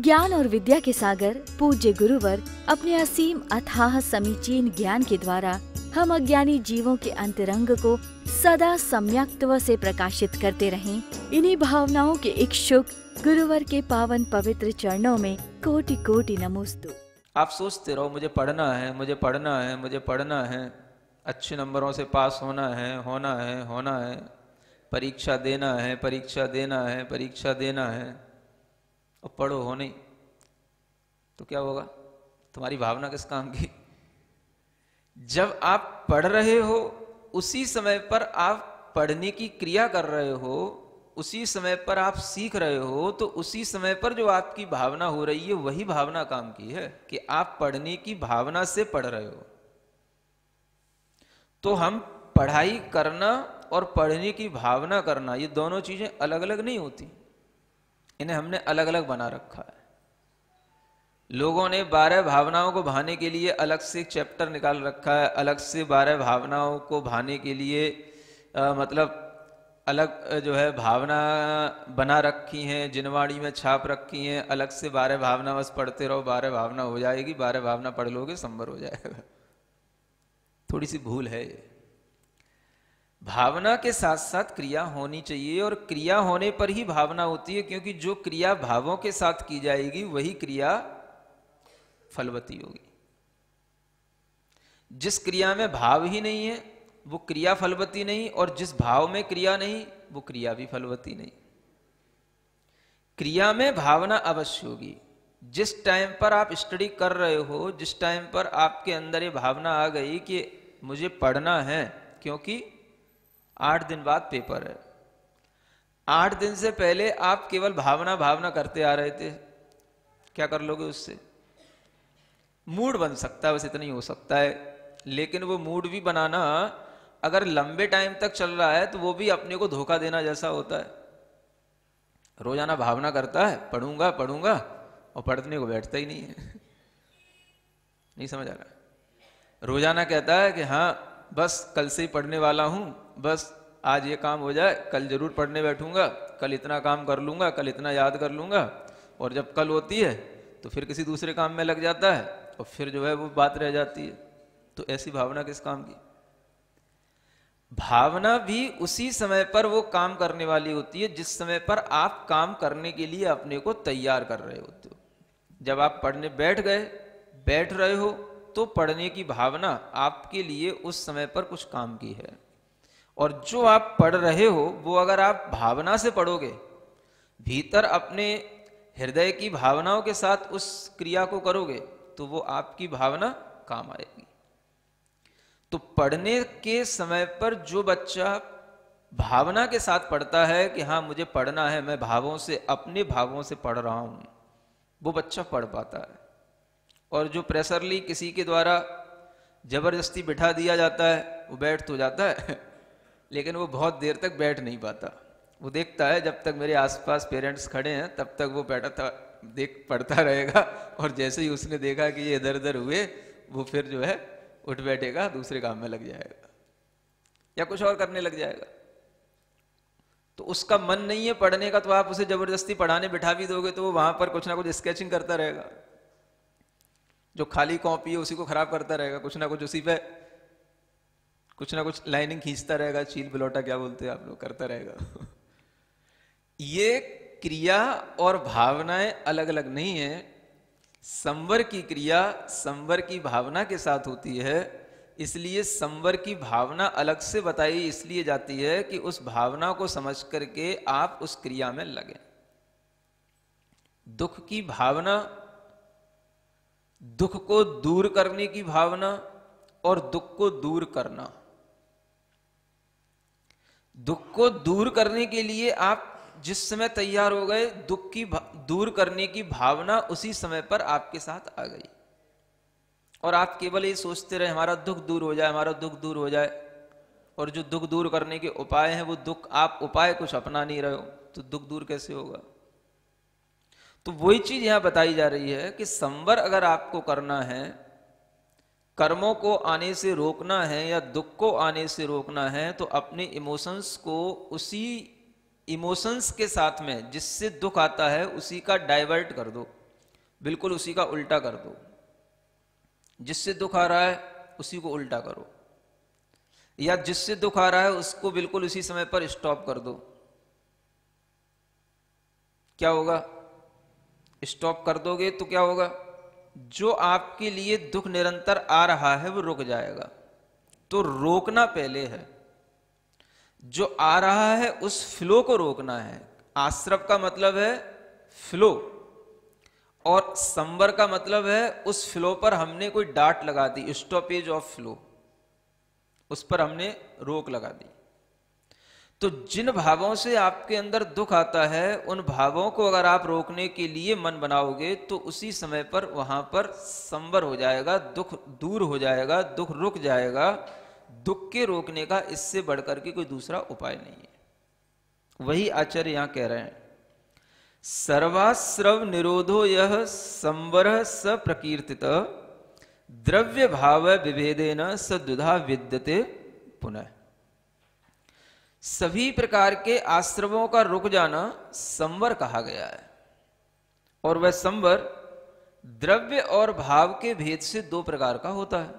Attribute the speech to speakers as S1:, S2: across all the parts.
S1: ज्ञान और विद्या के सागर पूज्य गुरुवर अपने असीम अथाह समीचीन ज्ञान के द्वारा हम अज्ञानी जीवों के अंतरंग को सदा सम्यक्त्व से प्रकाशित करते रहें। इन्हीं भावनाओं के इच्छुक गुरुवर के पावन पवित्र चरणों में कोटि कोटि नमोस्तु।
S2: आप सोचते रहो मुझे पढ़ना है, मुझे पढ़ना है, मुझे पढ़ना है, अच्छे नंबरों से पास होना है, होना है, होना है, परीक्षा देना है, परीक्षा देना है, परीक्षा देना है, और पढ़ो हो नहीं तो क्या होगा? तुम्हारी भावना किस काम की? जब आप पढ़ रहे हो उसी समय पर आप पढ़ने की क्रिया कर रहे हो, उसी समय पर आप सीख रहे हो, तो उसी समय पर जो आपकी भावना हो रही है वही भावना काम की है कि आप पढ़ने की भावना से पढ़ रहे हो। तो हम पढ़ाई करना और पढ़ने की भावना करना, ये दोनों चीजें अलग अलग नहीं होती, इन्हें हमने अलग अलग बना रखा है। लोगों ने 12 भावनाओं को भाने के लिए अलग से एक चैप्टर निकाल रखा है, अलग से 12 भावनाओं को भाने के लिए मतलब अलग जो है भावना बना रखी हैं, जिनवाणी में छाप रखी हैं, अलग से 12 भावना बस पढ़ते रहो, 12 भावना हो जाएगी, 12 भावना पढ़ लोगे संवर हो जाएगा। थोड़ी सी भूल है ये। भावना के साथ साथ क्रिया होनी चाहिए, और क्रिया होने पर ही भावना होती है, क्योंकि जो क्रिया भावों के साथ की जाएगी वही क्रिया फलवती होगी। जिस क्रिया में भाव ही नहीं है वो क्रिया फलवती नहीं, और जिस भाव में क्रिया नहीं वो क्रिया भी फलवती नहीं। क्रिया में भावना अवश्य होगी। जिस टाइम पर आप स्टडी कर रहे हो, जिस टाइम पर आपके अंदर ये भावना आ गई कि मुझे पढ़ना है, क्योंकि 8 दिन बाद पेपर है, 8 दिन से पहले आप केवल भावना भावना करते आ रहे थे, क्या कर लोगे उससे? मूड बन सकता है, बस इतना ही हो सकता है। लेकिन वो मूड भी बनाना अगर लंबे टाइम तक चल रहा है तो वो भी अपने को धोखा देना जैसा होता है। रोजाना भावना करता है पढ़ूंगा पढ़ूंगा, और पढ़ने को बैठता ही नहीं है। नहीं समझ आ रहा? रोजाना कहता है कि हाँ बस कल से ही पढ़ने वाला हूं, बस आज ये काम हो जाए, कल जरूर पढ़ने बैठूंगा, कल इतना काम कर लूंगा, कल इतना याद कर लूंगा, और जब कल होती है तो फिर किसी दूसरे काम में लग जाता है, और फिर जो है वो बात रह जाती है। तो ऐसी भावना किस काम की? भावना भी उसी समय पर वो काम करने वाली होती है जिस समय पर आप काम करने के लिए अपने को तैयार कर रहे होते हो। जब आप पढ़ने बैठ रहे हो तो पढ़ने की भावना आपके लिए उस समय पर कुछ काम की है, और जो आप पढ़ रहे हो वो अगर आप भावना से पढ़ोगे, भीतर अपने हृदय की भावनाओं के साथ उस क्रिया को करोगे, तो वो आपकी भावना काम आएगी। तो पढ़ने के समय पर जो बच्चा भावना के साथ पढ़ता है कि हाँ मुझे पढ़ना है, मैं भावों से, अपने भावों से पढ़ रहा हूं, वो बच्चा पढ़ पाता है। और जो प्रेशरली किसी के द्वारा जबरदस्ती बिठा दिया जाता है वो बैठ तो जाता है लेकिन वो बहुत देर तक बैठ नहीं पाता। वो देखता है जब तक मेरे आसपास पेरेंट्स खड़े हैं तब तक वो बैठा पढ़ता रहेगा, और जैसे ही उसने देखा कि ये इधर उधर हुए वो फिर जो है उठ बैठेगा, दूसरे काम में लग जाएगा या कुछ और करने लग जाएगा। तो उसका मन नहीं है पढ़ने का, तो आप उसे जबरदस्ती पढ़ाने बिठा भी दोगे तो वो वहां पर कुछ ना कुछ स्केचिंग करता रहेगा, जो खाली कॉपी है उसी को खराब करता रहेगा, कुछ ना कुछ उसी पे कुछ ना कुछ लाइनिंग खींचता रहेगा, चील बिलोटा क्या बोलते हैं आप लोग, करता रहेगा। ये क्रिया और भावनाएं अलग अलग नहीं है। संवर की क्रिया संवर की भावना के साथ होती है, इसलिए संवर की भावना अलग से बताई इसलिए जाती है कि उस भावना को समझ करके आप उस क्रिया में लगे। दुख की भावना, दुख को दूर करने की भावना, और दुख को दूर करना। दुख को दूर करने के लिए आप जिस समय तैयार हो गए, दुख की दूर करने की भावना उसी समय पर आपके साथ आ गई, और आप केवल ये सोचते रहे हमारा दुख दूर हो जाए, हमारा दुख दूर हो जाए, और जो दुख दूर करने के उपाय हैं वो दुख, आप उपाय कुछ अपना नहीं रहे हो, तो दुख दूर कैसे होगा? तो वही चीज यहां बताई जा रही है कि संवर अगर आपको करना है, कर्मों को आने से रोकना है या दुख को आने से रोकना है, तो अपने इमोशंस को उसी इमोशंस के साथ में जिससे दुख आता है उसी का डाइवर्ट कर दो, बिल्कुल उसी का उल्टा कर दो। जिससे दुख आ रहा है उसी को उल्टा करो, या जिससे दुख आ रहा है उसको बिल्कुल उसी समय पर स्टॉप कर दो। क्या होगा? स्टॉप कर दोगे तो क्या होगा? जो आपके लिए दुख निरंतर आ रहा है वो रुक जाएगा। तो रोकना पहले है, जो आ रहा है उस फ्लो को रोकना है। आश्रव का मतलब है फ्लो, और संवर का मतलब है उस फ्लो पर हमने कोई डाट लगा दी, स्टॉपेज ऑफ फ्लो, उस पर हमने रोक लगा दी। तो जिन भावों से आपके अंदर दुख आता है उन भावों को अगर आप रोकने के लिए मन बनाओगे तो उसी समय पर वहां पर संवर हो जाएगा, दुख दूर हो जाएगा, दुख रुक जाएगा। दुख के रोकने का इससे बढ़कर के कोई दूसरा उपाय नहीं है। वही आचार्य यहां कह रहे हैं, सर्वाश्रव निरोधो यह संवर स प्रकीर्तित द्रव्य भाव विभेदेन सद्विधा विद्यते पुनः। सभी प्रकार के आश्रवों का रुक जाना संवर कहा गया है, और वह संवर द्रव्य और भाव के भेद से दो प्रकार का होता है,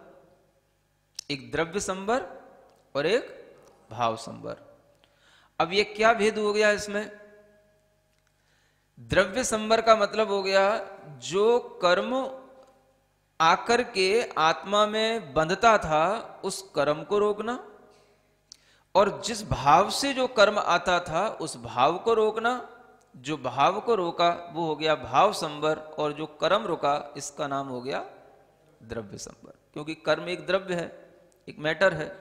S2: एक द्रव्य संवर और एक भाव संवर। अब ये क्या भेद हो गया इसमें? द्रव्य संवर का मतलब हो गया जो कर्म आकर के आत्मा में बंधता था उस कर्म को रोकना, और जिस भाव से जो कर्म आता था उस भाव को रोकना। जो भाव को रोका वो हो गया भाव संवर, और जो कर्म रुका इसका नाम हो गया द्रव्य संवर। क्योंकि कर्म एक द्रव्य है, एक मैटर है।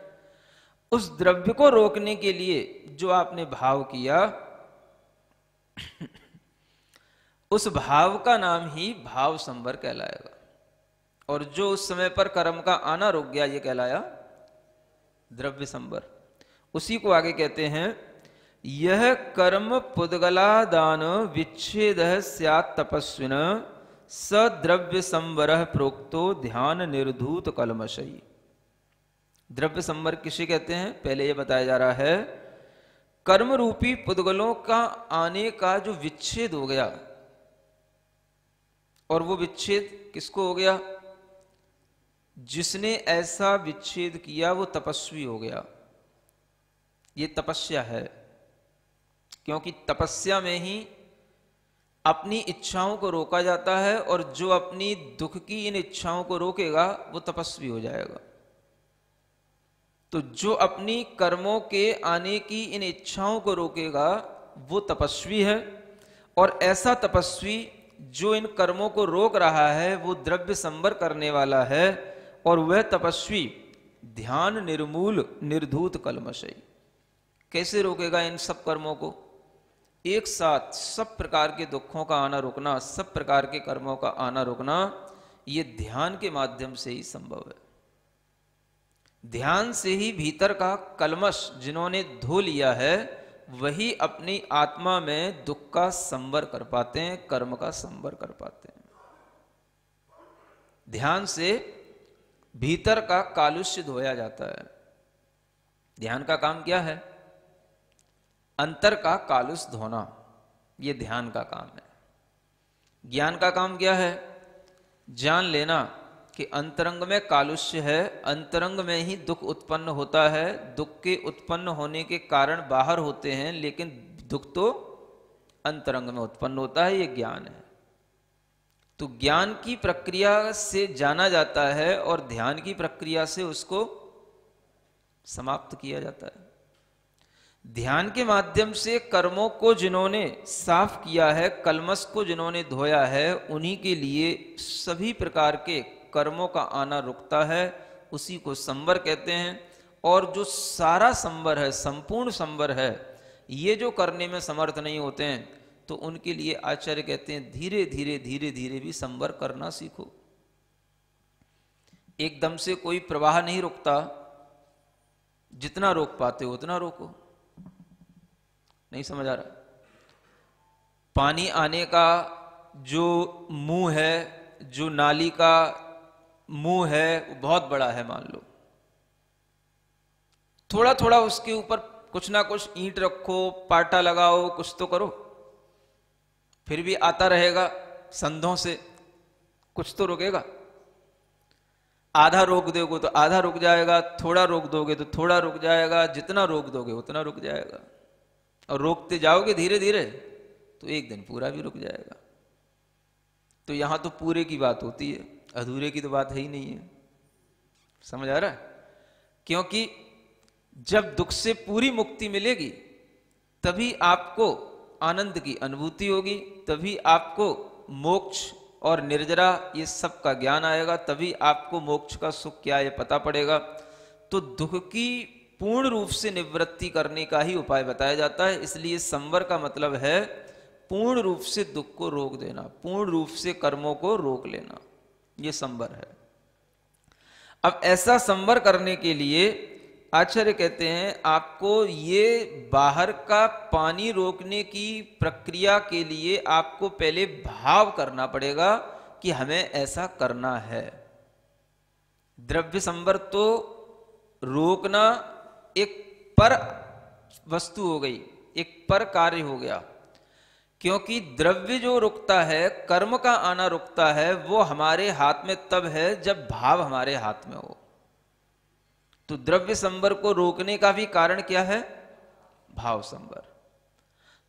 S2: उस द्रव्य को रोकने के लिए जो आपने भाव किया उस भाव का नाम ही भाव संवर कहलाएगा, और जो उस समय पर कर्म का आना रुक गया ये कहलाया द्रव्य संवर। उसी को आगे कहते हैं, यह कर्म पुद्गलादान विच्छेद स्यात् तपस्विन स द्रव्य संवर प्रोक्तो ध्यान निर्धूत कलमशयी। द्रव्य संवर किसे कहते हैं पहले यह बताया जा रहा है। कर्म रूपी पुद्गलों का आने का जो विच्छेद हो गया, और वो विच्छेद किसको हो गया? जिसने ऐसा विच्छेद किया वो तपस्वी हो गया। ये तपस्या है, क्योंकि तपस्या में ही अपनी इच्छाओं को रोका जाता है, और जो अपनी दुख की इन इच्छाओं को रोकेगा वो तपस्वी हो जाएगा। तो जो अपनी कर्मों के आने की इन इच्छाओं को रोकेगा वो तपस्वी है, और ऐसा तपस्वी जो इन कर्मों को रोक रहा है वो द्रव्य संवर करने वाला है, और वह तपस्वी ध्यान निर्मूल निर्धूत कलमशयी। कैसे रोकेगा इन सब कर्मों को? एक साथ सब प्रकार के दुखों का आना रुकना, सब प्रकार के कर्मों का आना रुकना, ये ध्यान के माध्यम से ही संभव है। ध्यान से ही भीतर का कलमश जिन्होंने धो लिया है वही अपनी आत्मा में दुख का संवर कर पाते हैं, कर्म का संवर कर पाते हैं। ध्यान से भीतर का कालुष्य धोया जाता है। ध्यान का काम क्या है? अंतर का कालुष धोना, यह ध्यान का काम है। ज्ञान का काम क्या है? जान लेना कि अंतरंग में कालुष्य है, अंतरंग में ही दुख उत्पन्न होता है। दुख के उत्पन्न होने के कारण बाहर होते हैं, लेकिन दुख तो अंतरंग में उत्पन्न होता है, ये ज्ञान है। तो ज्ञान की प्रक्रिया से जाना जाता है और ध्यान की प्रक्रिया से उसको समाप्त किया जाता है। ध्यान के माध्यम से कर्मों को जिन्होंने साफ किया है, कलमश को जिन्होंने धोया है, उन्हीं के लिए सभी प्रकार के कर्मों का आना रुकता है, उसी को संवर कहते हैं। और जो सारा संवर है, संपूर्ण संवर है, ये जो करने में समर्थ नहीं होते हैं तो उनके लिए आचार्य कहते हैं धीरे धीरे धीरे धीरे भी संवर करना सीखो। एकदम से कोई प्रवाह नहीं रुकता, जितना रोक पाते हो उतना रोको। नहीं समझ आ रहा? पानी आने का जो मुंह है, जो नाली का मुंह है वो बहुत बड़ा है, मान लो, थोड़ा थोड़ा उसके ऊपर कुछ ना कुछ ईंट रखो, पाटा लगाओ, कुछ तो करो, फिर भी आता रहेगा संधों से। कुछ तो रुकेगा। आधा रोक दोगे तो आधा रुक जाएगा, थोड़ा रोक दोगे तो थोड़ा रुक जाएगा, जितना रोक दोगे उतना रुक जाएगा। और रोकते जाओगे धीरे धीरे तो एक दिन पूरा भी रुक जाएगा। तो यहां तो पूरे की बात होती है, अधूरे की तो बात है ही नहीं है। समझ आ रहा है? क्योंकि जब दुख से पूरी मुक्ति मिलेगी तभी आपको आनंद की अनुभूति होगी, तभी आपको मोक्ष और निर्जरा ये सब का ज्ञान आएगा, तभी आपको मोक्ष का सुख क्या है पता पड़ेगा। तो दुख की पूर्ण रूप से निवृत्ति करने का ही उपाय बताया जाता है। इसलिए संवर का मतलब है पूर्ण रूप से दुख को रोक देना, पूर्ण रूप से कर्मों को रोक लेना, ये संवर है। अब ऐसा संवर करने के लिए आचार्य कहते हैं आपको ये बाहर का पानी रोकने की प्रक्रिया के लिए आपको पहले भाव करना पड़ेगा कि हमें ऐसा करना है। द्रव्य संवर तो रोकना एक पर वस्तु हो गई, एक पर कार्य हो गया। क्योंकि द्रव्य जो रुकता है, कर्म का आना रुकता है, वो हमारे हाथ में तब है जब भाव हमारे हाथ में हो। तो द्रव्य संवर को रोकने का भी कारण क्या है? भाव संवर।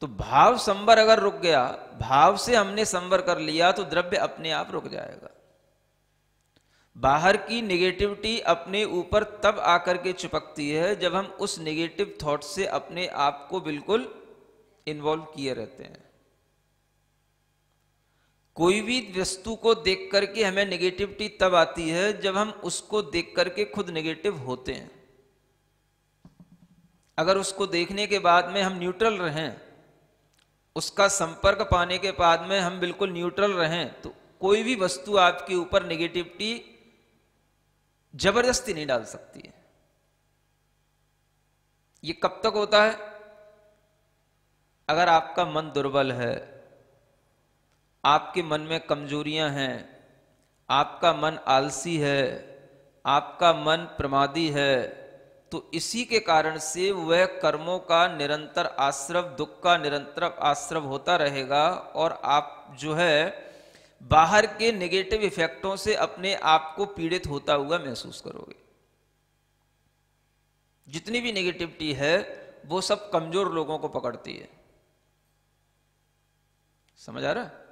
S2: तो भाव संवर अगर रुक गया, भाव से हमने संवर कर लिया, तो द्रव्य अपने आप रुक जाएगा। बाहर की नेगेटिविटी अपने ऊपर तब आकर के चिपकती है जब हम उस नेगेटिव थॉट से अपने आप को बिल्कुल इन्वॉल्व किए रहते हैं। कोई भी वस्तु को देख करके हमें नेगेटिविटी तब आती है जब हम उसको देख करके खुद नेगेटिव होते हैं। अगर उसको देखने के बाद में हम न्यूट्रल रहें, उसका संपर्क पाने के बाद में हम बिल्कुल न्यूट्रल रहें, तो कोई भी वस्तु आपके ऊपर नेगेटिविटी जबरदस्ती नहीं डाल सकती है। ये कब तक होता है? अगर आपका मन दुर्बल है, आपके मन में कमजोरियां हैं, आपका मन आलसी है, आपका मन प्रमादी है, तो इसी के कारण से वह कर्मों का निरंतर आश्रव, दुख का निरंतर आश्रव होता रहेगा और आप जो है बाहर के नेगेटिव इफेक्टों से अपने आप को पीड़ित होता हुआ महसूस करोगे। जितनी भी नेगेटिविटी है वो सब कमजोर लोगों को पकड़ती है। समझ आ रहा है?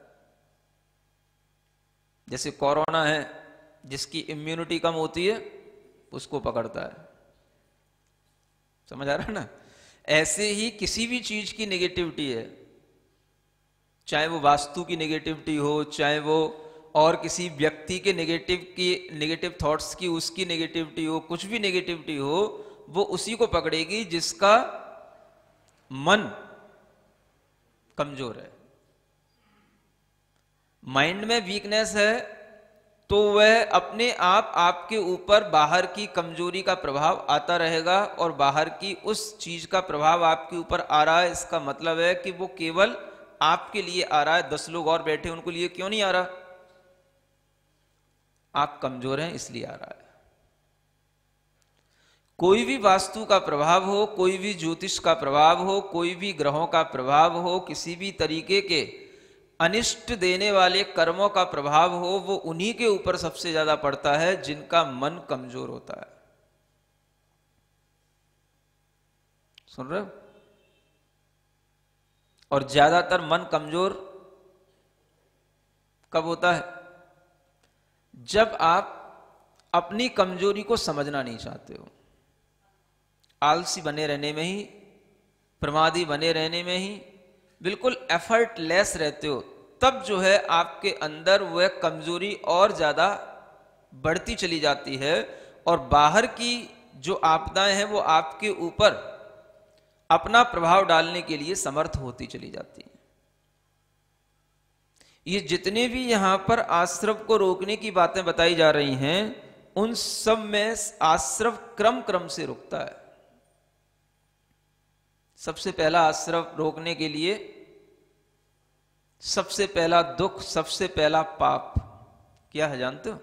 S2: जैसे कोरोना है, जिसकी इम्यूनिटी कम होती है उसको पकड़ता है। समझ आ रहा है ना? ऐसे ही किसी भी चीज की नेगेटिविटी है, चाहे वो वास्तु की नेगेटिविटी हो, चाहे वो और किसी व्यक्ति के नेगेटिव थॉट्स की उसकी नेगेटिविटी हो, कुछ भी नेगेटिविटी हो, वो उसी को पकड़ेगी जिसका मन कमजोर है। माइंड में वीकनेस है तो वह अपने आप आपके ऊपर बाहर की कमजोरी का प्रभाव आता रहेगा, और बाहर की उस चीज का प्रभाव आपके ऊपर आ रहा है, इसका मतलब है कि वो केवल आपके लिए आ रहा है। 10 लोग और बैठे उनको लिए क्यों नहीं आ रहा? आप कमजोर हैं इसलिए आ रहा है। कोई भी वास्तु का प्रभाव हो, कोई भी ज्योतिष का प्रभाव हो, कोई भी ग्रहों का प्रभाव हो, किसी भी तरीके के अनिष्ट देने वाले कर्मों का प्रभाव हो, वो उन्हीं के ऊपर सबसे ज्यादा पड़ता है जिनका मन कमजोर होता है। सुन रहे हो? और ज्यादातर मन कमजोर कब होता है? जब आप अपनी कमजोरी को समझना नहीं चाहते हो, आलसी बने रहने में ही, प्रमादी बने रहने में ही बिल्कुल एफर्टलेस रहते हो, तब जो है आपके अंदर वह कमजोरी और ज्यादा बढ़ती चली जाती है, और बाहर की जो आपदाएं हैं वो आपके ऊपर अपना प्रभाव डालने के लिए समर्थ होती चली जाती है। ये जितने भी यहां पर आश्रव को रोकने की बातें बताई जा रही हैं, उन सब में आश्रव क्रम क्रम से रुकता है। सबसे पहला आश्रव रोकने के लिए सबसे पहला दुख, सबसे पहला पाप क्या है जानते हो?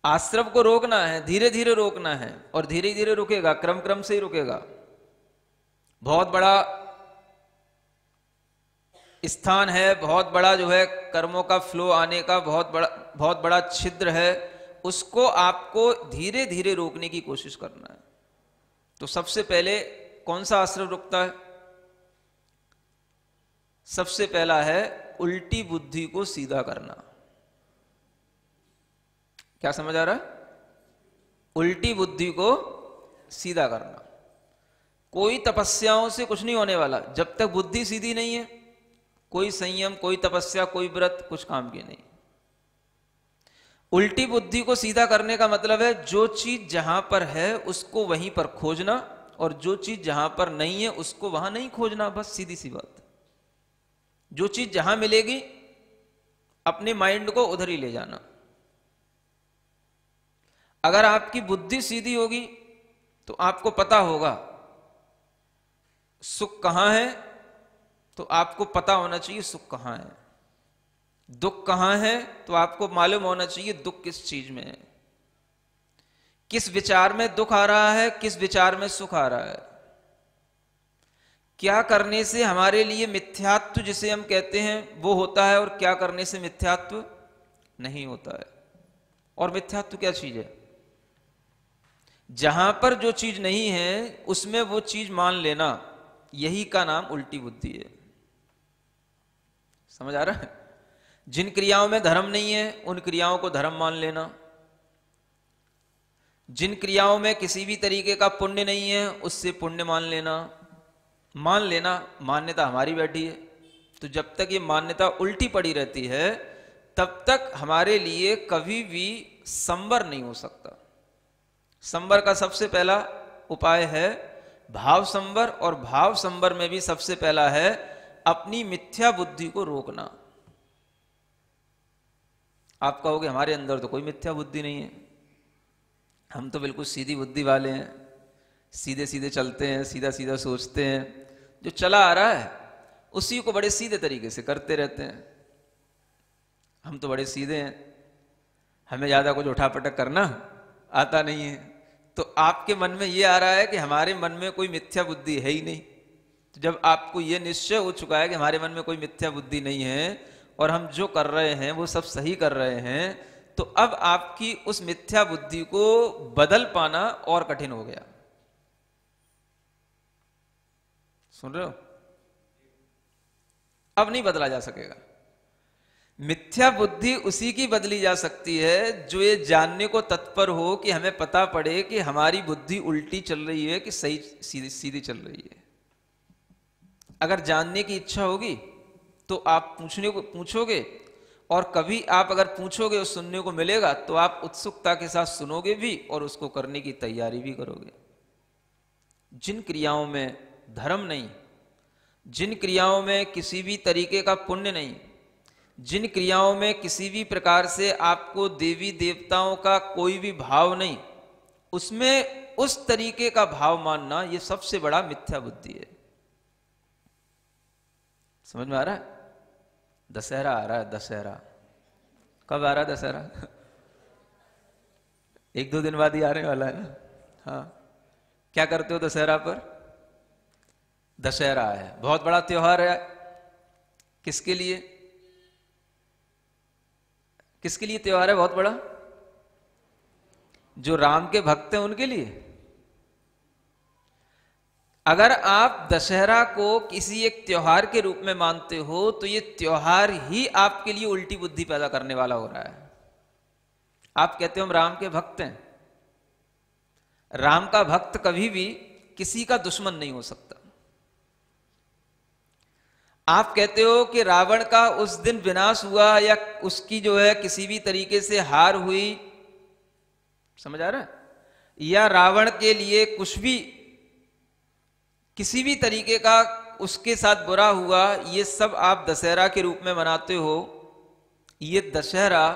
S2: आश्रव को रोकना है, धीरे धीरे रोकना है, और धीरे धीरे रुकेगा, क्रम क्रम से ही रुकेगा। बहुत बड़ा स्थान है, बहुत बड़ा जो है कर्मों का फ्लो आने का बहुत बड़ा छिद्र है, उसको आपको धीरे धीरे रोकने की कोशिश करना है। तो सबसे पहले कौन सा आश्रम रुकता है? सबसे पहला है उल्टी बुद्धि को सीधा करना। क्या समझ आ रहा है? उल्टी बुद्धि को सीधा करना। कोई तपस्याओं से कुछ नहीं होने वाला जब तक बुद्धि सीधी नहीं है। कोई संयम, कोई तपस्या, कोई व्रत कुछ काम की नहीं। उल्टी बुद्धि को सीधा करने का मतलब है जो चीज जहां पर है उसको वहीं पर खोजना, और जो चीज जहां पर नहीं है उसको वहां नहीं खोजना। बस सीधी सी बात। जो चीज जहां मिलेगी अपने माइंड को उधर ही ले जाना। अगर आपकी बुद्धि सीधी होगी तो आपको पता होगा सुख कहां है, तो आपको पता होना चाहिए सुख कहां है। दुख कहां है तो आपको मालूम होना चाहिए दुख किस चीज में है। किस विचार में दुख आ रहा है, किस विचार में सुख आ रहा है। क्या करने से हमारे लिए मिथ्यात्व जिसे हम कहते हैं वो होता है, और क्या करने से मिथ्यात्व नहीं होता है। और मिथ्यात्व क्या चीज है? जहां पर जो चीज नहीं है उसमें वो चीज मान लेना, यही का नाम उल्टी बुद्धि है। समझ आ रहा है? जिन क्रियाओं में धर्म नहीं है उन क्रियाओं को धर्म मान लेना। जिन क्रियाओं में किसी भी तरीके का पुण्य नहीं है उससे पुण्य मान लेना। मान्यता हमारी बैठी है। तो जब तक ये मान्यता उल्टी पड़ी रहती है तब तक हमारे लिए कभी भी संवर नहीं हो सकता। संवर का सबसे पहला उपाय है भाव संवर, और भाव संवर में भी सबसे पहला है अपनी मिथ्या बुद्धि को रोकना। आप कहोगे हमारे अंदर तो कोई मिथ्या बुद्धि नहीं है, हम तो बिल्कुल सीधी बुद्धि वाले हैं, सीधे सीधे चलते हैं, सीधा सीधा सोचते हैं। जो चला आ रहा है उसी को बड़े सीधे तरीके से करते रहते हैं। हम तो बड़े सीधे हैं, हमें ज्यादा कुछ उठापटक करना आता नहीं है। तो आपके मन में ये आ रहा है कि हमारे मन में कोई मिथ्या बुद्धि है ही नहीं। तो जब आपको ये निश्चय हो चुका है कि हमारे मन में कोई मिथ्या बुद्धि नहीं है और हम जो कर रहे हैं वो सब सही कर रहे हैं, तो अब आपकी उस मिथ्या बुद्धि को बदल पाना और कठिन हो गया। सुन रहे हो? अब नहीं बदला जा सकेगा। मिथ्या बुद्धि उसी की बदली जा सकती है जो ये जानने को तत्पर हो कि हमें पता पड़े कि हमारी बुद्धि उल्टी चल रही है कि सही सीधी सीधी चल रही है। अगर जानने की इच्छा होगी तो आप पूछोगे, और कभी आप अगर पूछोगे और सुनने को मिलेगा तो आप उत्सुकता के साथ सुनोगे भी और उसको करने की तैयारी भी करोगे। जिन क्रियाओं में धर्म नहीं, जिन क्रियाओं में किसी भी तरीके का पुण्य नहीं, जिन क्रियाओं में किसी भी प्रकार से आपको देवी देवताओं का कोई भी भाव नहीं, उसमें उस तरीके का भाव मानना यह सबसे बड़ा मिथ्या बुद्धि है। समझ में आ रहा है? दशहरा आ रहा है। दशहरा कब आ रहा है? दशहरा 1-2 दिन बाद ही आने वाला है ना। हाँ, क्या करते हो दशहरा पर? दशहरा है, बहुत बड़ा त्योहार है। किसके लिए? किसके लिए त्योहार है बहुत बड़ा? जो राम के भक्त हैं उनके लिए। अगर आप दशहरा को किसी एक त्योहार के रूप में मानते हो तो ये त्योहार ही आपके लिए उल्टी बुद्धि पैदा करने वाला हो रहा है। आप कहते हो हम राम के भक्त हैं। राम का भक्त कभी भी किसी का दुश्मन नहीं हो सकता। आप कहते हो कि रावण का उस दिन विनाश हुआ या उसकी जो है किसी भी तरीके से हार हुई, समझ आ रहा है, या रावण के लिए कुछ भी किसी भी तरीके का उसके साथ बुरा हुआ, ये सब आप दशहरा के रूप में मनाते हो। ये दशहरा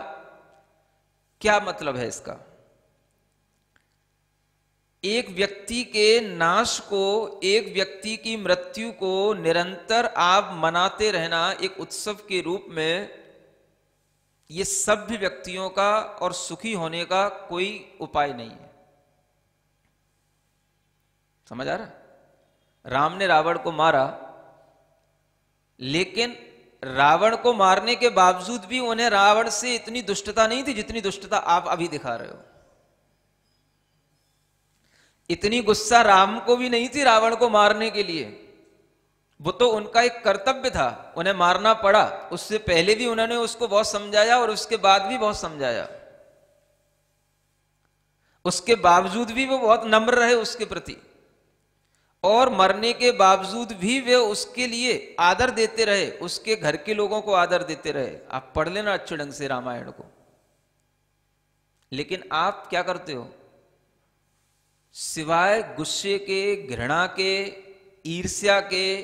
S2: क्या मतलब है इसका? एक व्यक्ति के नाश को, एक व्यक्ति की मृत्यु को निरंतर आप मनाते रहना एक उत्सव के रूप में, ये सभ्य व्यक्तियों का और सुखी होने का कोई उपाय नहीं है। समझ आ रहा? राम ने रावण को मारा, लेकिन रावण को मारने के बावजूद भी उन्हें रावण से इतनी दुष्टता नहीं थी जितनी दुष्टता आप अभी दिखा रहे हो। इतनी गुस्सा राम को भी नहीं थी रावण को मारने के लिए, वो तो उनका एक कर्तव्य था, उन्हें मारना पड़ा। उससे पहले भी उन्होंने उसको बहुत समझाया और उसके बाद भी बहुत समझाया, उसके बावजूद भी वो बहुत नम्र रहे उसके प्रति, और मरने के बावजूद भी वे उसके लिए आदर देते रहे, उसके घर के लोगों को आदर देते रहे। आप पढ़ लेना अच्छे ढंग से रामायण को। लेकिन आप क्या करते हो, सिवाय गुस्से के, घृणा के, ईर्ष्या के,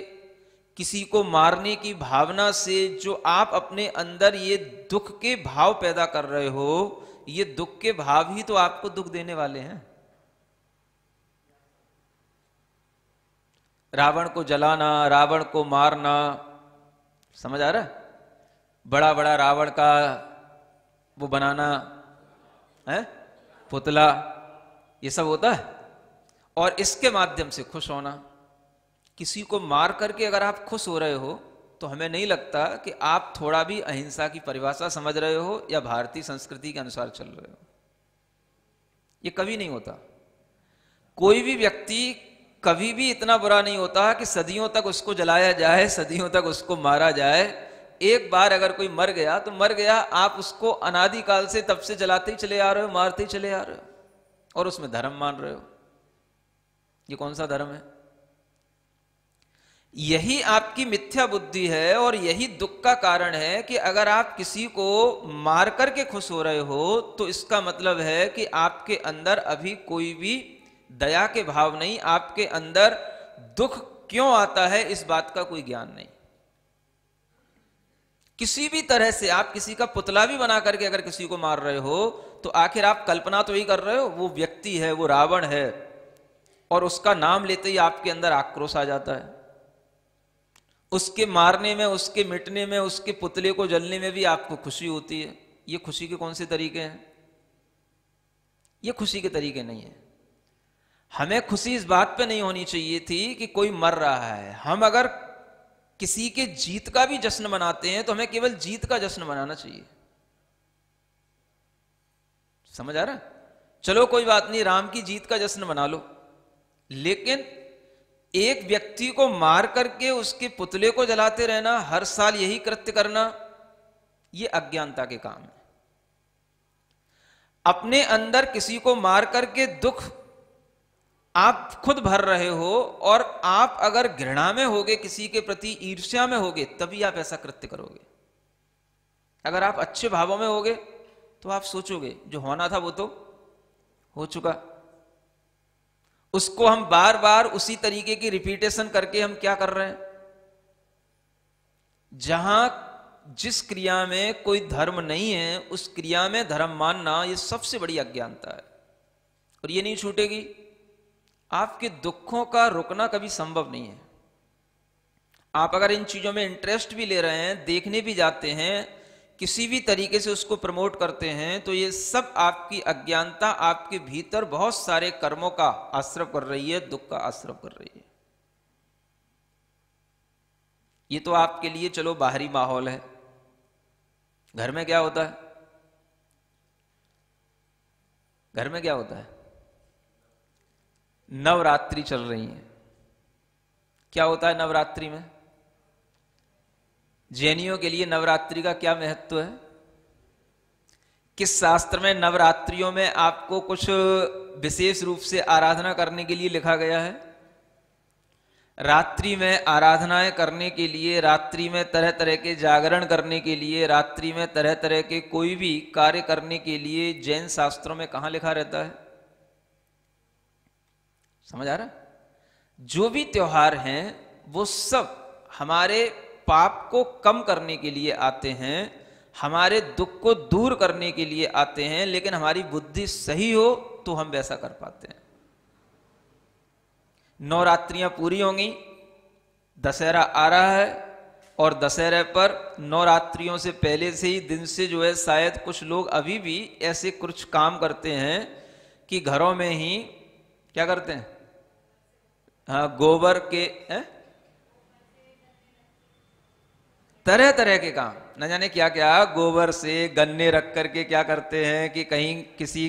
S2: किसी को मारने की भावना से जो आप अपने अंदर ये दुख के भाव पैदा कर रहे हो, ये दुख के भाव ही तो आपको दुख देने वाले हैं। रावण को जलाना, रावण को मारना, समझ आ रहा है? बड़ा बड़ा रावण का वो बनाना है पुतला, ये सब होता है, और इसके माध्यम से खुश होना। किसी को मार करके अगर आप खुश हो रहे हो तो हमें नहीं लगता कि आप थोड़ा भी अहिंसा की परिभाषा समझ रहे हो या भारतीय संस्कृति के अनुसार चल रहे हो। ये कभी नहीं होता। कोई भी व्यक्ति कभी भी इतना बुरा नहीं होता कि सदियों तक उसको जलाया जाए, सदियों तक उसको मारा जाए। एक बार अगर कोई मर गया तो मर गया, आप उसको अनादिकाल से तब से जलाते ही चले आ रहे हो, मारते ही चले आ रहे हो, और उसमें धर्म मान रहे हो। ये कौन सा धर्म है? यही आपकी मिथ्या बुद्धि है और यही दुख का कारण है कि अगर आप किसी को मार करके खुश हो रहे हो तो इसका मतलब है कि आपके अंदर अभी कोई भी दया के भाव नहीं, आपके अंदर दुख क्यों आता है इस बात का कोई ज्ञान नहीं। किसी भी तरह से आप किसी का पुतला भी बना करके अगर किसी को मार रहे हो तो आखिर आप कल्पना तो ही कर रहे हो, वो व्यक्ति है, वो रावण है, और उसका नाम लेते ही आपके अंदर आक्रोश आ जाता है। उसके मारने में, उसके मिटने में, उसके पुतले को जलने में भी आपको खुशी होती है। ये खुशी के कौन से तरीके हैं? ये खुशी के तरीके नहीं है। हमें खुशी इस बात पे नहीं होनी चाहिए थी कि कोई मर रहा है। हम अगर किसी के जीत का भी जश्न मनाते हैं तो हमें केवल जीत का जश्न मनाना चाहिए। समझ आ रहा है? चलो कोई बात नहीं, राम की जीत का जश्न मना लो, लेकिन एक व्यक्ति को मार करके उसके पुतले को जलाते रहना, हर साल यही कृत्य करना, यह अज्ञानता के काम है। अपने अंदर किसी को मार करके दुख आप खुद भर रहे हो, और आप अगर घृणा में होगे, किसी के प्रति ईर्ष्या में होगे, तभी आप ऐसा कृत्य करोगे। अगर आप अच्छे भावों में होगे तो आप सोचोगे जो होना था वो तो हो चुका, उसको हम बार बार उसी तरीके की रिपीटेशन करके हम क्या कर रहे हैं? जहां जिस क्रिया में कोई धर्म नहीं है उस क्रिया में धर्म मानना, यह सबसे बड़ी अज्ञानता है, और ये नहीं छूटेगी। आपके दुखों का रुकना कभी संभव नहीं है। आप अगर इन चीजों में इंटरेस्ट भी ले रहे हैं, देखने भी जाते हैं, किसी भी तरीके से उसको प्रमोट करते हैं, तो ये सब आपकी अज्ञानता आपके भीतर बहुत सारे कर्मों का आश्रय कर रही है, दुख का आश्रय कर रही है। ये तो आपके लिए चलो बाहरी माहौल है। घर में क्या होता है? घर में क्या होता है? नवरात्रि चल रही है। क्या होता है नवरात्रि में? जैनियों के लिए नवरात्रि का क्या महत्व है? किस शास्त्र में नवरात्रियों में आपको कुछ विशेष रूप से आराधना करने के लिए लिखा गया है? रात्रि में आराधनाएं करने के लिए, रात्रि में तरह तरह के जागरण करने के लिए, रात्रि में तरह तरह के कोई भी कार्य करने के लिए जैन शास्त्रों में कहां लिखा रहता है? समझ आ रहा? जो भी त्योहार हैं वो सब हमारे पाप को कम करने के लिए आते हैं, हमारे दुख को दूर करने के लिए आते हैं, लेकिन हमारी बुद्धि सही हो तो हम वैसा कर पाते हैं। नवरात्रियां पूरी होंगी, दशहरा आ रहा है, और दशहरे पर नवरात्रियों से पहले से ही दिन से जो है शायद कुछ लोग अभी भी ऐसे कुछ काम करते हैं कि घरों में ही क्या करते हैं, हाँ, गोबर के तरह तरह के काम, न जाने क्या क्या, गोबर से गन्ने रख करके क्या करते हैं कि कहीं किसी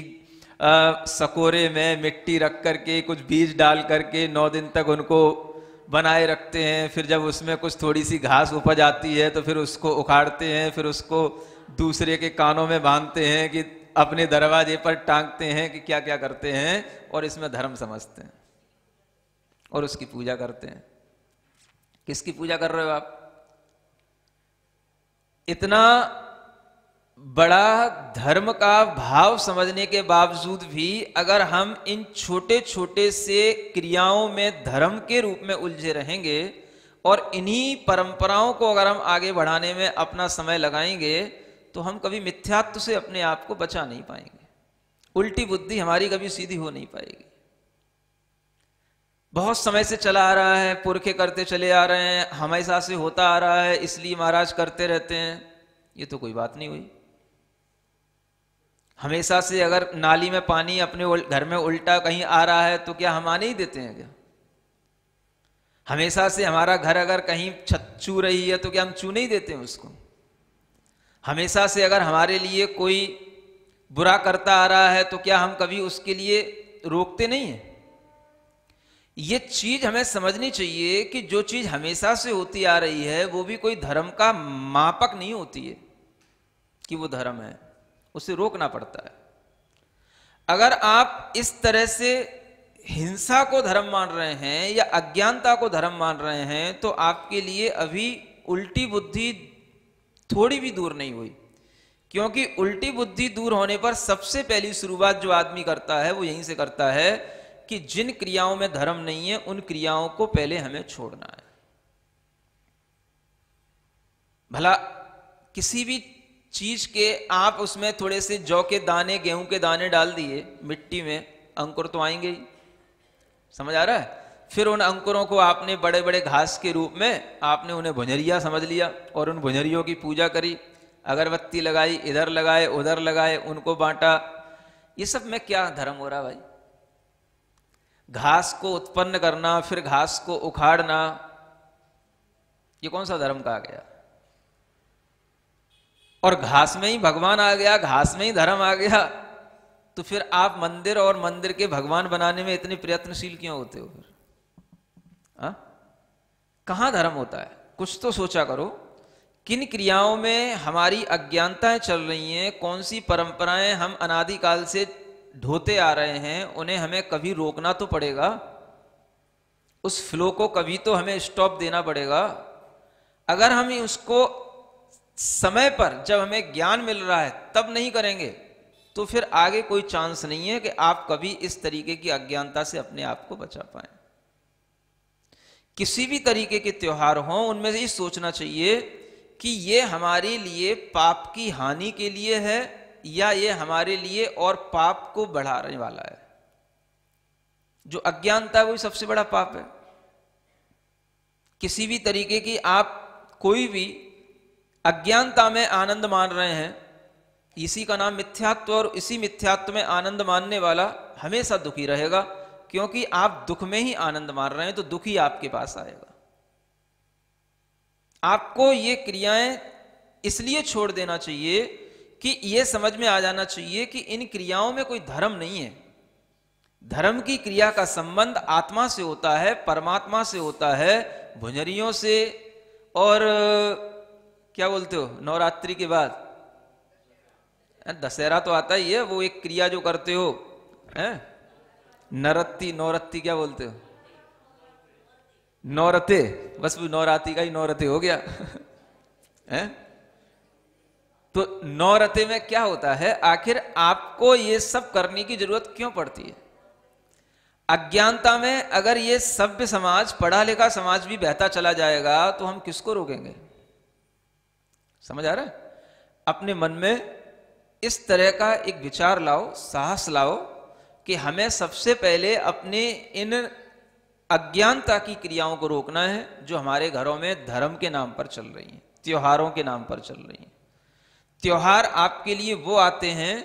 S2: सकोरे में मिट्टी रख करके कुछ बीज डाल करके 9 दिन तक उनको बनाए रखते हैं। फिर जब उसमें कुछ थोड़ी सी घास उपज आती है तो फिर उसको उखाड़ते हैं, फिर उसको दूसरे के कानों में बांधते हैं कि अपने दरवाजे पर टांगते हैं कि क्या क्या करते हैं, और इसमें धर्म समझते हैं और उसकी पूजा करते हैं। किसकी पूजा कर रहे हो आप? इतना बड़ा धर्म का भाव समझने के बावजूद भी अगर हम इन छोटे छोटे से क्रियाओं में धर्म के रूप में उलझे रहेंगे और इन्हीं परंपराओं को अगर हम आगे बढ़ाने में अपना समय लगाएंगे तो हम कभी मिथ्यात्व से अपने आप को बचा नहीं पाएंगे। उल्टी बुद्धि हमारी कभी सीधी हो नहीं पाएगी। बहुत समय से चला आ रहा है, पुरखे करते चले आ रहे हैं, हमेशा से होता आ रहा है, इसलिए महाराज करते रहते हैं, ये तो कोई बात नहीं हुई। हमेशा से अगर नाली में पानी अपने घर में उल्टा कहीं आ रहा है तो क्या हम आने ही देते हैं क्या? हमेशा से हमारा घर अगर कहीं छत चू रही है तो क्या हम चू नहीं देते हैं उसको? हमेशा से अगर हमारे लिए कोई बुरा करता आ रहा है तो क्या हम कभी उसके लिए रोकते नहीं हैं? ये चीज हमें समझनी चाहिए कि जो चीज हमेशा से होती आ रही है वो भी कोई धर्म का मापक नहीं होती है कि वो धर्म है, उसे रोकना पड़ता है। अगर आप इस तरह से हिंसा को धर्म मान रहे हैं या अज्ञानता को धर्म मान रहे हैं तो आपके लिए अभी उल्टी बुद्धि थोड़ी भी दूर नहीं हुई, क्योंकि उल्टी बुद्धि दूर होने पर सबसे पहली शुरुआत जो आदमी करता है वो यहीं से करता है कि जिन क्रियाओं में धर्म नहीं है उन क्रियाओं को पहले हमें छोड़ना है। भला किसी भी चीज के आप उसमें थोड़े से जौ के दाने, गेहूं के दाने डाल दिए मिट्टी में, अंकुर तो आएंगे ही, समझ आ रहा है? फिर उन अंकुरों को आपने बड़े बड़े घास के रूप में आपने उन्हें भुंजरिया समझ लिया और उन भुंजरियों की पूजा करी, अगरबत्ती लगाई, इधर लगाए उधर लगाए, उनको बांटा। ये सब में क्या धर्म हो रहा भाई? घास को उत्पन्न करना फिर घास को उखाड़ना, ये कौन सा धर्म कहा गया? और घास में ही भगवान आ गया, घास में ही धर्म आ गया, तो फिर आप मंदिर और मंदिर के भगवान बनाने में इतने प्रयत्नशील क्यों होते हो? फिर कहां धर्म होता है? कुछ तो सोचा करो। किन क्रियाओं में हमारी अज्ञानताएं चल रही हैं, कौन सी परंपराएं हम अनादिकाल से ढोते आ रहे हैं, उन्हें हमें कभी रोकना तो पड़ेगा, उस फ्लो को कभी तो हमें स्टॉप देना पड़ेगा। अगर हम उसको समय पर जब हमें ज्ञान मिल रहा है तब नहीं करेंगे तो फिर आगे कोई चांस नहीं है कि आप कभी इस तरीके की अज्ञानता से अपने आप को बचा पाएं। किसी भी तरीके के त्योहार हों उनमें से ये सोचना चाहिए कि ये हमारे लिए पाप की हानि के लिए है या ये हमारे लिए और पाप को बढ़ाने वाला है। जो अज्ञानता है वही सबसे बड़ा पाप है। किसी भी तरीके की आप कोई भी अज्ञानता में आनंद मान रहे हैं, इसी का नाम मिथ्यात्व, और इसी मिथ्यात्व में आनंद मानने वाला हमेशा दुखी रहेगा, क्योंकि आप दुख में ही आनंद मान रहे हैं तो दुख ही आपके पास आएगा। आपको ये क्रियाएं इसलिए छोड़ देना चाहिए कि ये समझ में आ जाना चाहिए कि इन क्रियाओं में कोई धर्म नहीं है। धर्म की क्रिया का संबंध आत्मा से होता है, परमात्मा से होता है, भुंजरियों से। और क्या बोलते हो, नवरात्रि के बाद दशहरा तो आता ही है, वो एक क्रिया जो करते हो है, नरत्ती, नौरत्ती क्या बोलते हो, नौरते, बस भी नवरात्रि का ही नौरते हो गया है। तो नौरते में क्या होता है, आखिर आपको ये सब करने की जरूरत क्यों पड़ती है? अज्ञानता में अगर ये सभ्य समाज, पढ़ा लिखा समाज भी बहता चला जाएगा तो हम किसको रोकेंगे? समझ आ रहा है? अपने मन में इस तरह का एक विचार लाओ, साहस लाओ कि हमें सबसे पहले अपने इन अज्ञानता की क्रियाओं को रोकना है जो हमारे घरों में धर्म के नाम पर चल रही हैं, त्योहारों के नाम पर चल रही हैं। त्योहार आपके लिए वो आते हैं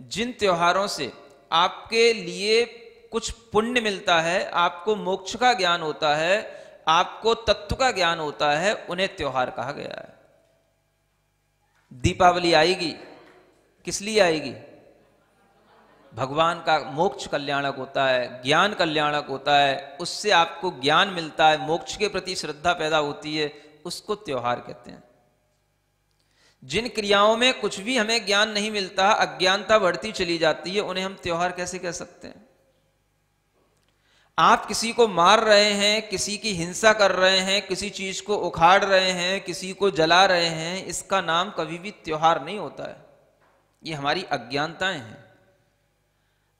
S2: जिन त्योहारों से आपके लिए कुछ पुण्य मिलता है, आपको मोक्ष का ज्ञान होता है, आपको तत्व का ज्ञान होता है, उन्हें त्योहार कहा गया है। दीपावली आएगी, किस लिए आएगी? भगवान का मोक्ष कल्याणक होता है, ज्ञान कल्याणक होता है, उससे आपको ज्ञान मिलता है, मोक्ष के प्रति श्रद्धा पैदा होती है, उसको त्योहार कहते हैं। जिन क्रियाओं में कुछ भी हमें ज्ञान नहीं मिलता, अज्ञानता बढ़ती चली जाती है, उन्हें हम त्योहार कैसे कह सकते हैं? आप किसी को मार रहे हैं, किसी की हिंसा कर रहे हैं, किसी चीज को उखाड़ रहे हैं, किसी को जला रहे हैं, इसका नाम कभी भी त्योहार नहीं होता है। ये हमारी अज्ञानताएं हैं।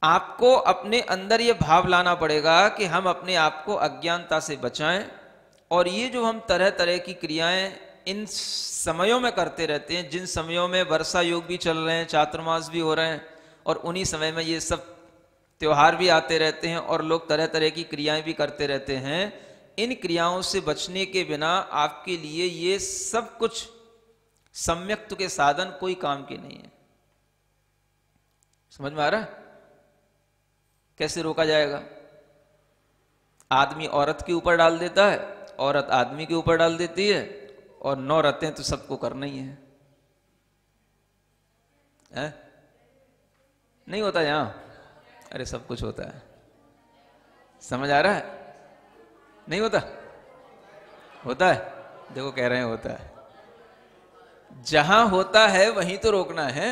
S2: आपको अपने अंदर ये भाव लाना पड़ेगा कि हम अपने आप को अज्ञानता से बचाएं, और ये जो हम तरह तरह की क्रियाएं इन समयों में करते रहते हैं, जिन समयों में वर्षा योग भी चल रहे हैं, चातुर्मास भी हो रहे हैं, और उन्हीं समय में ये सब त्योहार भी आते रहते हैं और लोग तरह तरह की क्रियाएं भी करते रहते हैं, इन क्रियाओं से बचने के बिना आपके लिए ये सब कुछ सम्यक्त्व के साधन कोई काम के नहीं है। समझ में आ रहा है? कैसे रोका जाएगा? आदमी औरत के ऊपर डाल देता है, औरत आदमी के ऊपर डाल देती है, और 9 रतें तो सबको करना ही है। नहीं होता यहां? अरे सब कुछ होता है। समझ आ रहा है? नहीं होता? होता है। देखो कह रहे हैं होता है। जहां होता है वहीं तो रोकना है,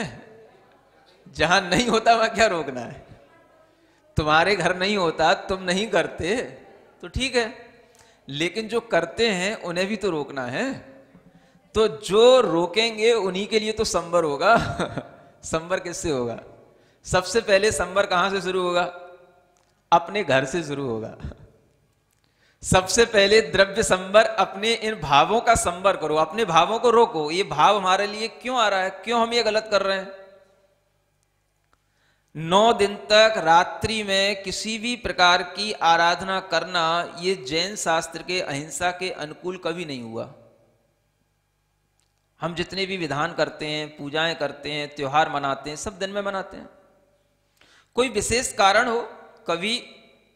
S2: जहां नहीं होता वहां क्या रोकना है? तुम्हारे घर नहीं होता, तुम नहीं करते तो ठीक है, लेकिन जो करते हैं उन्हें भी तो रोकना है। तो जो रोकेंगे उन्हीं के लिए तो संवर होगा। संवर किससे होगा? सबसे पहले संवर कहां से शुरू होगा? अपने घर से शुरू होगा। सबसे पहले द्रव्य संवर, अपने इन भावों का संवर करो, अपने भावों को रोको। ये भाव हमारे लिए क्यों आ रहा है, क्यों हम ये गलत कर रहे हैं? 9 दिन तक रात्रि में किसी भी प्रकार की आराधना करना, ये जैन शास्त्र के अहिंसा के अनुकूल कभी नहीं हुआ। हम जितने भी विधान करते हैं, पूजाएं करते हैं, त्योहार मनाते हैं, सब दिन में मनाते हैं। कोई विशेष कारण हो कभी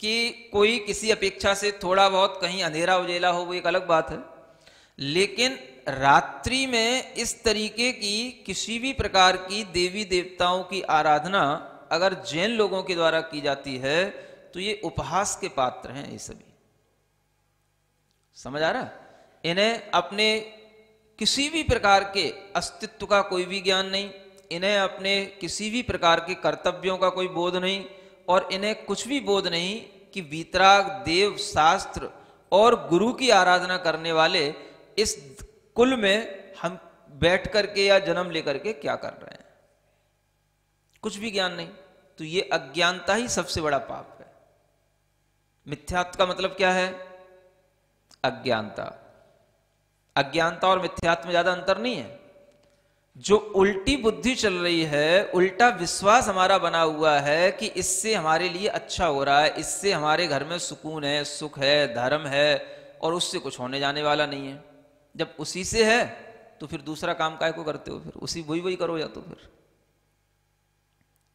S2: कि कोई किसी अपेक्षा से थोड़ा बहुत कहीं अंधेरा उजेला हो, वो एक अलग बात है, लेकिन रात्रि में इस तरीके की किसी भी प्रकार की देवी देवताओं की आराधना अगर जैन लोगों के द्वारा की जाती है तो ये उपहास के पात्र हैं। ये सभी समझ आ रहा? इन्हें अपने किसी भी प्रकार के अस्तित्व का कोई भी ज्ञान नहीं, इन्हें अपने किसी भी प्रकार के कर्तव्यों का कोई बोध नहीं, और इन्हें कुछ भी बोध नहीं कि वीतराग, देव, शास्त्र और गुरु की आराधना करने वाले इस कुल में हम बैठ करके या जन्म लेकर के क्या कर रहे हैं। कुछ भी ज्ञान नहीं। तो ये अज्ञानता ही सबसे बड़ा पाप है। मिथ्यात्व का मतलब क्या है? अज्ञानता। अज्ञानता और मिथ्यात्व में ज्यादा अंतर नहीं है। जो उल्टी बुद्धि चल रही है, उल्टा विश्वास हमारा बना हुआ है कि इससे हमारे लिए अच्छा हो रहा है, इससे हमारे घर में सुकून है, सुख है, धर्म है, और उससे कुछ होने जाने वाला नहीं है। जब उसी से है तो फिर दूसरा काम काहे को करते हो? फिर उसी वही करो, या तो फिर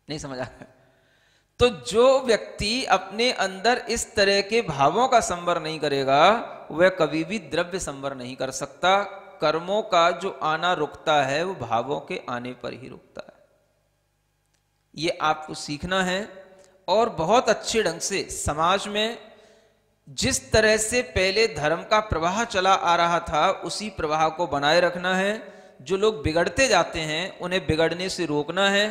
S2: नहीं समझ आया? तो जो व्यक्ति अपने अंदर इस तरह के भावों का संवर नहीं करेगा, वह कभी भी द्रव्य संवर नहीं कर सकता। कर्मों का जो आना रुकता है वो भावों के आने पर ही रुकता है। ये आपको सीखना है, और बहुत अच्छे ढंग से समाज में जिस तरह से पहले धर्म का प्रवाह चला आ रहा था उसी प्रवाह को बनाए रखना है। जो लोग बिगड़ते जाते हैं उन्हें बिगड़ने से रोकना है।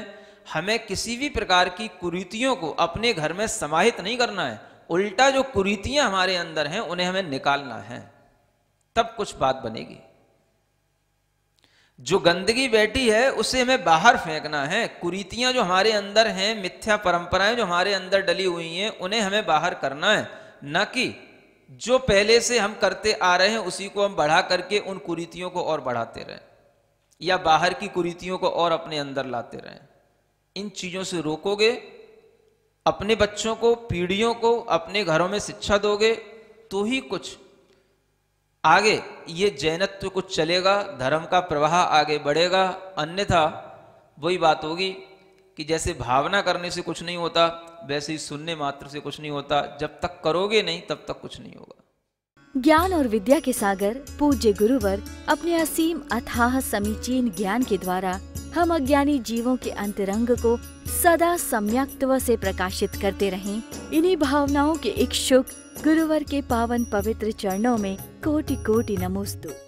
S2: हमें किसी भी प्रकार की कुरीतियों को अपने घर में समाहित नहीं करना है, उल्टा जो कुरीतियां हमारे अंदर हैं उन्हें हमें निकालना है, तब कुछ बात बनेगी। जो गंदगी बैठी है उसे हमें बाहर फेंकना है। कुरीतियां जो हमारे अंदर हैं, मिथ्या परंपराएं जो हमारे अंदर डली हुई हैं, उन्हें हमें बाहर करना है, न कि जो पहले से हम करते आ रहे हैं उसी को हम बढ़ा करके उन कुरीतियों को और बढ़ाते रहें, या बाहर की कुरीतियों को और अपने अंदर लाते रहें। इन चीजों से रोकोगे, अपने बच्चों को, पीढ़ियों को अपने घरों में शिक्षा दोगे, तो ही कुछ आगे ये जैनत्व कुछ चलेगा, धर्म का प्रवाह आगे बढ़ेगा। अन्यथा वही बात होगी कि जैसे भावना करने से कुछ नहीं होता, वैसे ही सुनने मात्र से कुछ नहीं होता। जब तक करोगे नहीं तब तक कुछ नहीं होगा।
S1: ज्ञान और विद्या के सागर पूज्य गुरुवर अपने असीम अथाह समीचीन ज्ञान के द्वारा हम अज्ञानी जीवों के अंतरंग को सदा सम्यक्त्व से प्रकाशित करते रहें। इन्हीं भावनाओं के इच्छुक गुरुवर के पावन पवित्र चरणों में कोटि कोटि नमोस्तु।